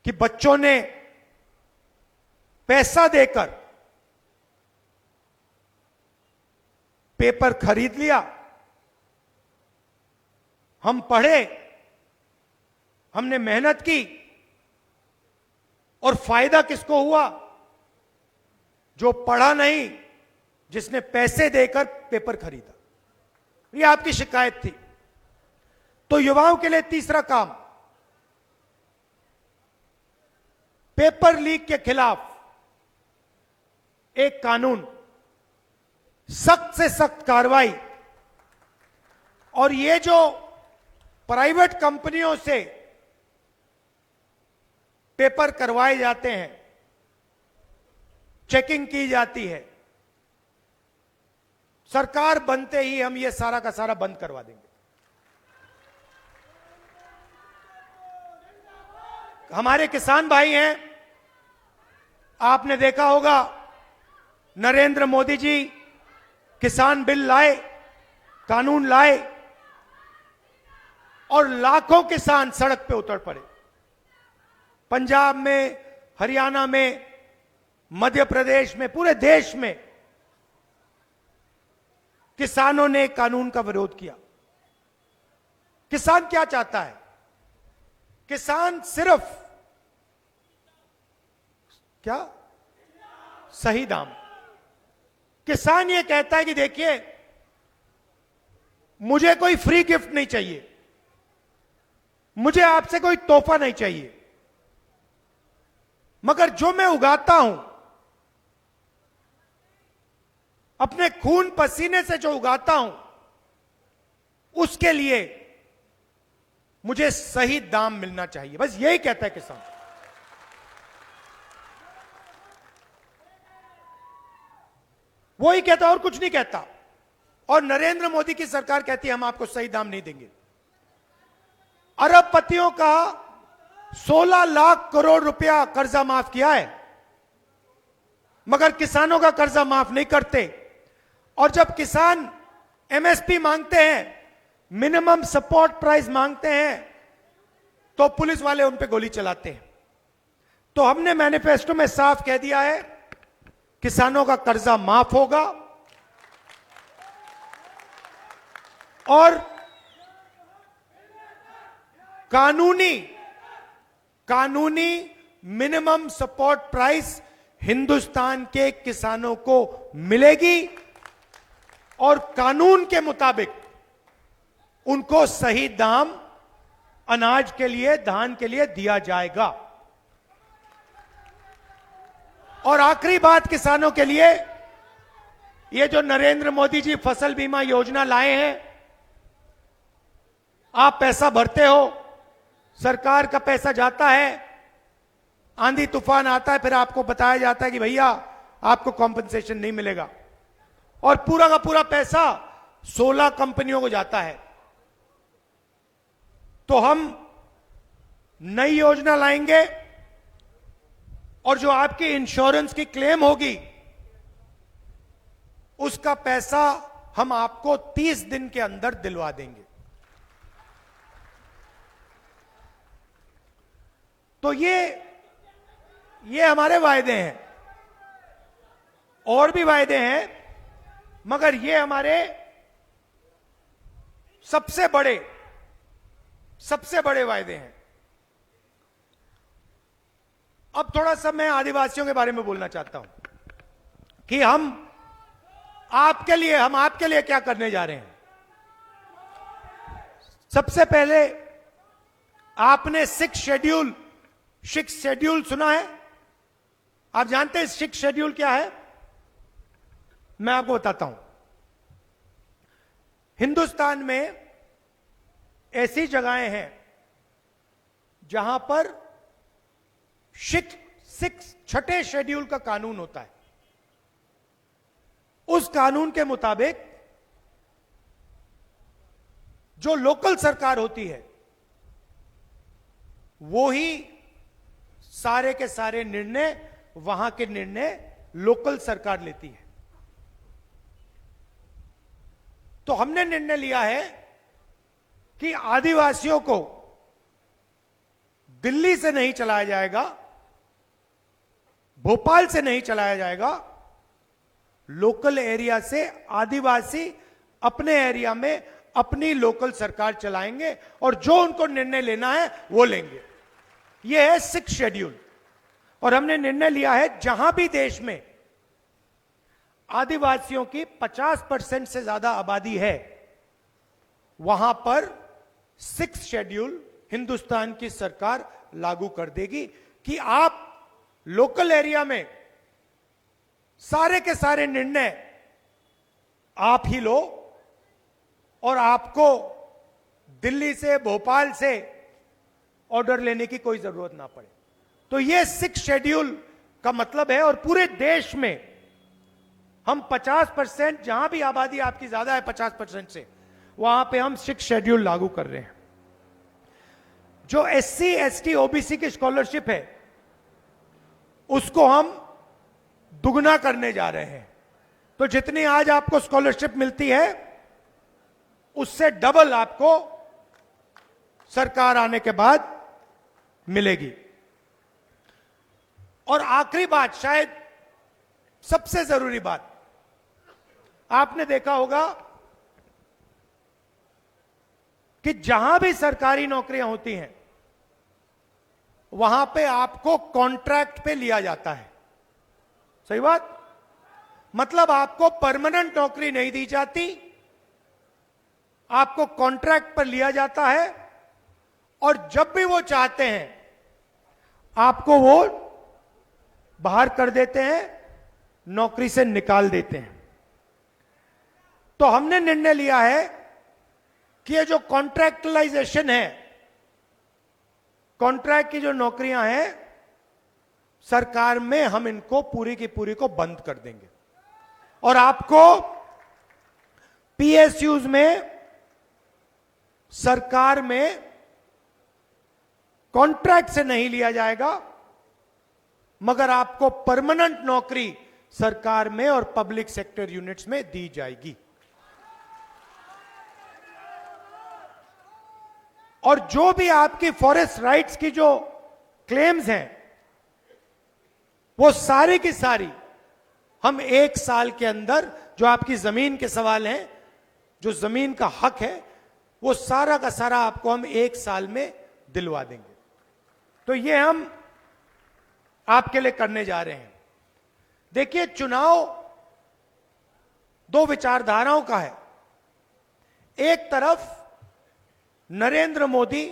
कि बच्चों ने पैसा देकर पेपर खरीद लिया। हम पढ़े, हमने मेहनत की, और फायदा किसको हुआ? जो पढ़ा नहीं, जिसने पैसे देकर पेपर खरीदा। ये आपकी शिकायत थी। तो युवाओं के लिए तीसरा काम, पेपर लीक के खिलाफ एक कानून, सख्त से सख्त कार्रवाई। और ये जो प्राइवेट कंपनियों से पेपर करवाए जाते हैं, चेकिंग की जाती है, सरकार बनते ही हम ये सारा का सारा बंद करवा देंगे। हमारे किसान भाई हैं, आपने देखा होगा नरेंद्र मोदी जी किसान बिल लाए, कानून लाए, और लाखों किसान सड़क पे उतर पड़े। पंजाब में, हरियाणा में, मध्य प्रदेश में, पूरे देश में किसानों ने कानून का विरोध किया। किसान क्या चाहता है? किसान सिर्फ क्या? सही दाम। किसान ये कहता है कि देखिए, मुझे कोई फ्री गिफ्ट नहीं चाहिए, मुझे आपसे कोई तोहफा नहीं चाहिए, मगर जो मैं उगाता हूं, अपने खून पसीने से जो उगाता हूं, उसके लिए मुझे सही दाम मिलना चाहिए। बस यही कहता है किसान। वो ही कहता, और कुछ नहीं कहता। और नरेंद्र मोदी की सरकार कहती है हम आपको सही दाम नहीं देंगे। अरबपतियों का 16 लाख करोड़ रुपया कर्जा माफ किया है, मगर किसानों का कर्जा माफ नहीं करते। और जब किसान एमएसपी मांगते हैं, मिनिमम सपोर्ट प्राइस मांगते हैं, तो पुलिस वाले उन पे गोली चलाते हैं। तो हमने मैनिफेस्टो में साफ कह दिया है, किसानों का कर्जा माफ होगा और कानूनी मिनिमम सपोर्ट प्राइस हिंदुस्तान के किसानों को मिलेगी और कानून के मुताबिक उनको सही दाम अनाज के लिए, धान के लिए दिया जाएगा। और आखिरी बात किसानों के लिए, ये जो नरेंद्र मोदी जी फसल बीमा योजना लाए हैं, आप पैसा भरते हो, सरकार का पैसा जाता है, आंधी तूफान आता है, फिर आपको बताया जाता है कि भैया आपको कॉम्पेंसेशन नहीं मिलेगा, और पूरा का पूरा पैसा 16 कंपनियों को जाता है। तो हम नई योजना लाएंगे और जो आपकी इंश्योरेंस की क्लेम होगी उसका पैसा हम आपको 30 दिन के अंदर दिलवा देंगे। तो ये हमारे वायदे हैं, और भी वायदे हैं, मगर ये हमारे सबसे बड़े वायदे हैं। अब थोड़ा सा मैं आदिवासियों के बारे में बोलना चाहता हूं कि हम आपके लिए क्या करने जा रहे हैं। सबसे पहले आपने सिक्स शेड्यूल सुना है? आप जानते हैं सिक्स शेड्यूल क्या है? मैं आपको बताता हूं। हिंदुस्तान में ऐसी जगहें हैं जहां पर छठे शेड्यूल का कानून होता है। उस कानून के मुताबिक जो लोकल सरकार होती है वो ही सारे के सारे निर्णय, वहां के निर्णय लोकल सरकार लेती है। तो हमने निर्णय लिया है कि आदिवासियों को दिल्ली से नहीं चलाया जाएगा, भोपाल से नहीं चलाया जाएगा, लोकल एरिया से आदिवासी अपने एरिया में अपनी लोकल सरकार चलाएंगे और जो उनको निर्णय लेना है वो लेंगे। यह है सिक्स शेड्यूल। और हमने निर्णय लिया है जहां भी देश में आदिवासियों की 50% से ज्यादा आबादी है, वहां पर सिक्स शेड्यूल हिंदुस्तान की सरकार लागू कर देगी कि आप लोकल एरिया में सारे के सारे निर्णय आप ही लो और आपको दिल्ली से, भोपाल से ऑर्डर लेने की कोई जरूरत ना पड़े। तो यह सिक्स शेड्यूल का मतलब है। और पूरे देश में हम 50%, जहां भी आबादी आपकी ज्यादा है 50% से, वहां पे हम सिक्स शेड्यूल लागू कर रहे हैं। जो SC, ST, OBC की स्कॉलरशिप है उसको हम दुगना करने जा रहे हैं। तो जितनी आज आपको स्कॉलरशिप मिलती है उससे डबल आपको सरकार आने के बाद मिलेगी। और आखिरी बात, शायद सबसे जरूरी बात, आपने देखा होगा कि जहां भी सरकारी नौकरियां होती हैं वहां पे आपको कॉन्ट्रैक्ट पे लिया जाता है। सही बात? मतलब आपको परमानेंट नौकरी नहीं दी जाती, आपको कॉन्ट्रैक्ट पर लिया जाता है और जब भी वो चाहते हैं आपको वो बाहर कर देते हैं, नौकरी से निकाल देते हैं। तो हमने निर्णय लिया है कि ये जो कॉन्ट्रैक्टलाइजेशन है, कॉन्ट्रैक्ट की जो नौकरियां हैं सरकार में, हम इनको पूरी की पूरी को बंद कर देंगे और आपको PSUs में, सरकार में कॉन्ट्रैक्ट से नहीं लिया जाएगा, मगर आपको परमानेंट नौकरी सरकार में और पब्लिक सेक्टर यूनिट्स में दी जाएगी। और जो भी आपकी फॉरेस्ट राइट्स की जो क्लेम्स हैं, वो सारी की सारी हम 1 साल के अंदर, जो आपकी जमीन के सवाल हैं, जो जमीन का हक है, वो सारा का सारा आपको हम 1 साल में दिलवा देंगे। तो ये हम आपके लिए करने जा रहे हैं। देखिए, चुनाव 2 विचारधाराओं का है। एक तरफ नरेंद्र मोदी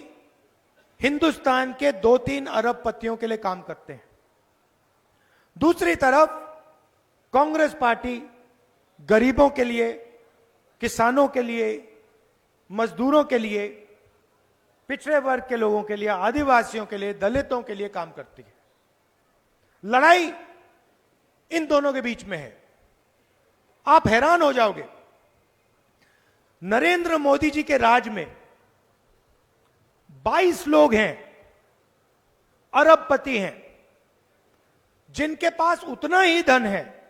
हिंदुस्तान के 2-3 अरबपतियों के लिए काम करते हैं, दूसरी तरफ कांग्रेस पार्टी गरीबों के लिए, किसानों के लिए, मजदूरों के लिए, पिछड़े वर्ग के लोगों के लिए, आदिवासियों के लिए, दलितों के लिए काम करती है। लड़ाई इन दोनों के बीच में है। आप हैरान हो जाओगे, नरेंद्र मोदी जी के राज में 22 लोग हैं, अरबपति हैं, जिनके पास उतना ही धन है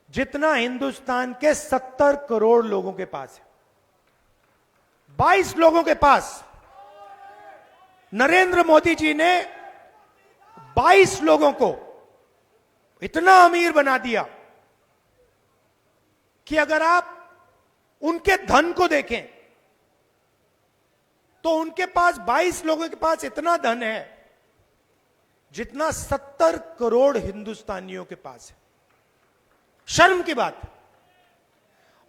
जितना हिंदुस्तान के 70 करोड़ लोगों के पास है। 22 लोगों के पास नरेंद्र मोदी जी ने 22 लोगों को इतना अमीर बना दिया कि अगर आप उनके धन को देखें तो उनके पास 22 लोगों के पास इतना धन है जितना 70 करोड़ हिंदुस्तानियों के पास है। शर्म की बात।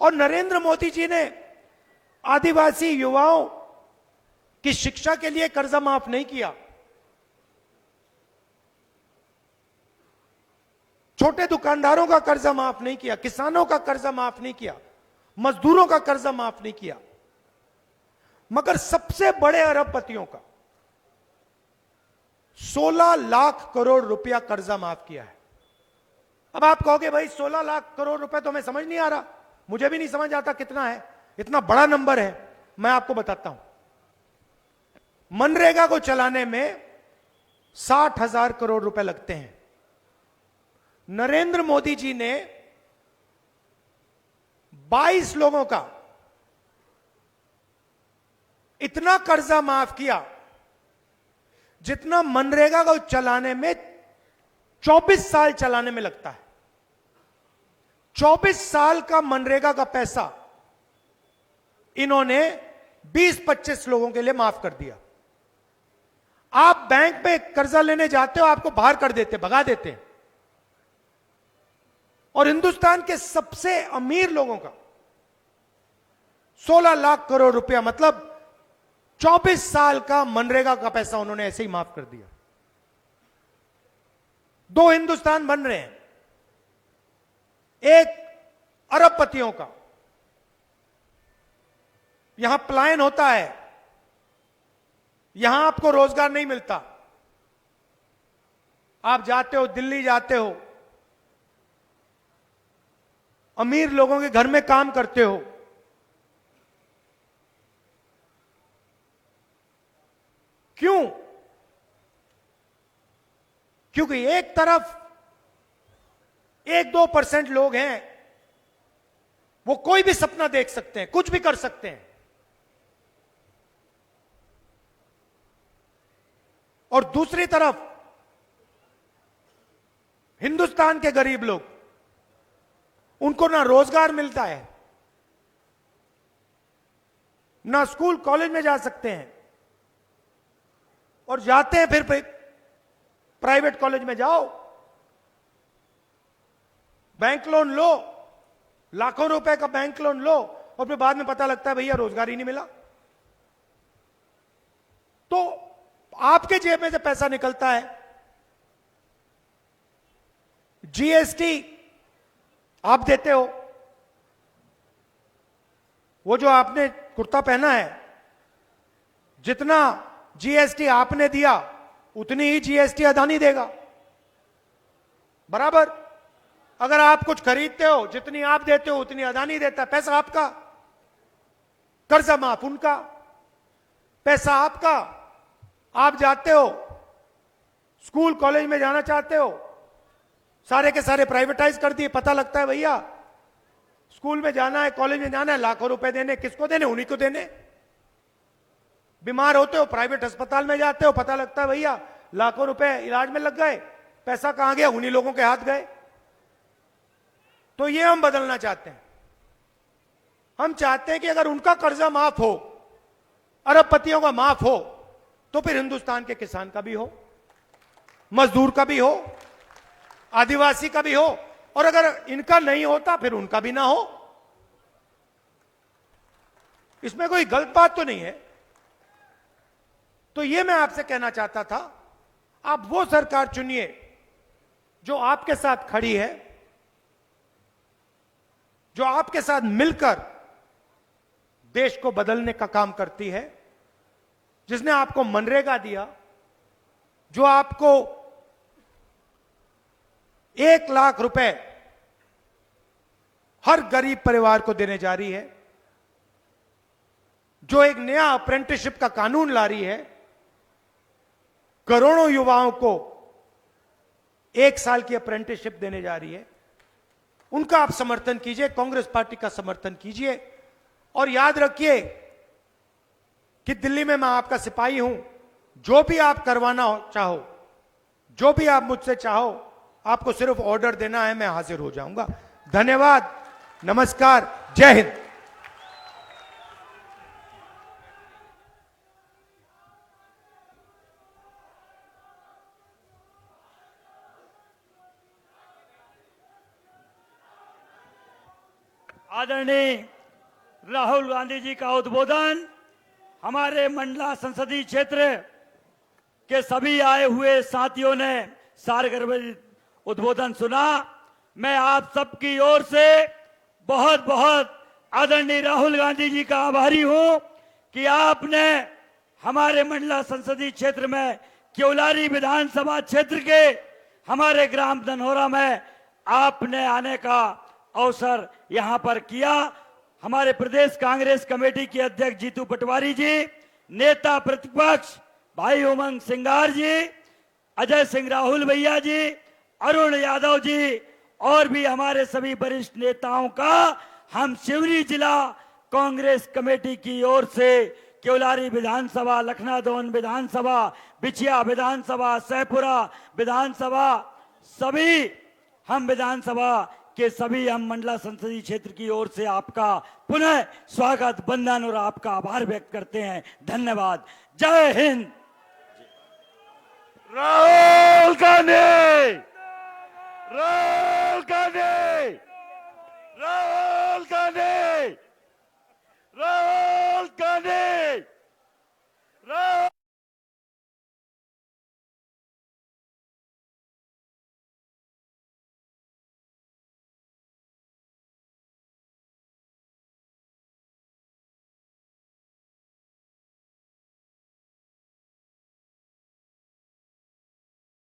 और नरेंद्र मोदी जी ने आदिवासी युवाओं की शिक्षा के लिए कर्जा माफ नहीं किया, छोटे दुकानदारों का कर्जा माफ नहीं किया, किसानों का कर्जा माफ नहीं किया, मजदूरों का कर्जा माफ नहीं किया, मगर सबसे बड़े अरबपतियों का 16 लाख करोड़ रुपया कर्जा माफ किया है। अब आप कहोगे भाई 16 लाख करोड़ रुपए तो हमें समझ नहीं आ रहा, मुझे भी नहीं समझ आता कितना है, इतना बड़ा नंबर है। मैं आपको बताता हूं, मनरेगा को चलाने में 60,000 करोड़ रुपए लगते हैं। नरेंद्र मोदी जी ने 22 लोगों का इतना कर्जा माफ किया जितना मनरेगा को चलाने में 24 साल चलाने में लगता है। 24 साल का मनरेगा का पैसा इन्होंने 20-25 लोगों के लिए माफ कर दिया। आप बैंक में कर्जा लेने जाते हो, आपको बाहर कर देते, भगा देते हैं। और हिंदुस्तान के सबसे अमीर लोगों का 16 लाख करोड़ रुपया, मतलब 24 साल का मनरेगा का पैसा उन्होंने ऐसे ही माफ कर दिया। 2 हिंदुस्तान बन रहे हैं, एक अरबपतियों का, यहां पलायन होता है, यहां आपको रोजगार नहीं मिलता, आप जाते हो दिल्ली जाते हो, अमीर लोगों के घर में काम करते हो, क्यों? क्योंकि एक तरफ 1-2% लोग हैं, वो कोई भी सपना देख सकते हैं, कुछ भी कर सकते हैं, और दूसरी तरफ हिंदुस्तान के गरीब लोग, उनको ना रोजगार मिलता है, ना स्कूल कॉलेज में जा सकते हैं, और जाते हैं फिर प्राइवेट कॉलेज में जाओ, बैंक लोन लो, लाखों रुपए का बैंक लोन लो, और फिर बाद में पता लगता है भैया रोजगार ही नहीं मिला। तो आपके जेब में से पैसा निकलता है, जीएसटी आप देते हो, वो जो आपने कुर्ता पहना है, जितना जीएसटी आपने दिया उतनी ही जीएसटी अदानी देगा, बराबर। अगर आप कुछ खरीदते हो, जितनी आप देते हो उतनी अदानी देता है। पैसा आपका, कर्जा माफ उनका, पैसा आपका। आप जाते हो, स्कूल कॉलेज में जाना चाहते हो, सारे के सारे प्राइवेटाइज कर दिए। पता लगता है भैया स्कूल में जाना है, कॉलेज में जाना है, लाखों रुपए देने, किसको देने? उन्हीं को देने। बीमार होते हो प्राइवेट अस्पताल में जाते हो, पता लगता है भैया लाखों रुपए इलाज में लग गए, पैसा कहां गया? उन्हीं लोगों के हाथ गए। तो ये हम बदलना चाहते हैं। हम चाहते हैं कि अगर उनका कर्जा माफ हो, अरबपतियों का माफ हो, तो फिर हिंदुस्तान के किसान का भी हो, मजदूर का भी हो, आदिवासी का भी हो, और अगर इनका नहीं होता फिर उनका भी ना हो। इसमें कोई गलत बात तो नहीं है। तो ये मैं आपसे कहना चाहता था, आप वो सरकार चुनिए जो आपके साथ खड़ी है, जो आपके साथ मिलकर देश को बदलने का काम करती है, जिसने आपको मनरेगा दिया, जो आपको 1 लाख रुपए हर गरीब परिवार को देने जा रही है, जो एक नया अप्रेंटिसशिप का कानून ला रही है, करोड़ों युवाओं को 1 साल की अप्रेंटिसशिप देने जा रही है। उनका आप समर्थन कीजिए, कांग्रेस पार्टी का समर्थन कीजिए। और याद रखिए कि दिल्ली में मैं आपका सिपाही हूं। जो भी आप करवाना चाहो, जो भी आप मुझसे चाहो, आपको सिर्फ ऑर्डर देना है, मैं हाजिर हो जाऊंगा। धन्यवाद, नमस्कार, जय हिंद। आदरणीय राहुल गांधी जी का उद्बोधन हमारे मंडला संसदीय क्षेत्र के सभी आए हुए साथियों ने सारगर्भित उद्बोधन सुना। मैं आप सबकी ओर से बहुत बहुत आदरणीय राहुल गांधी जी का आभारी हूं कि आपने हमारे मंडला संसदीय क्षेत्र में क्योलारी विधानसभा क्षेत्र के हमारे ग्राम धनौरा में आपने आने का अवसर यहां पर किया। हमारे प्रदेश कांग्रेस कमेटी के अध्यक्ष जीतू पटवारी जी, नेता प्रतिपक्ष भाई उमंग सिंगार जी, अजय सिंह राहुल भैया जी, अरुण यादव जी और भी हमारे सभी वरिष्ठ नेताओं का हम शिवरी जिला कांग्रेस कमेटी की ओर से क्योलारी विधानसभा, लखनादौन विधानसभा, बिछिया विधानसभा, सहपुरा विधानसभा, सभी हम विधानसभा के सभी हम मंडला संसदीय क्षेत्र की ओर से आपका पुनः स्वागत, वंदन और आपका आभार व्यक्त करते हैं। धन्यवाद। जय हिंद। राहुल गांधी, राहुल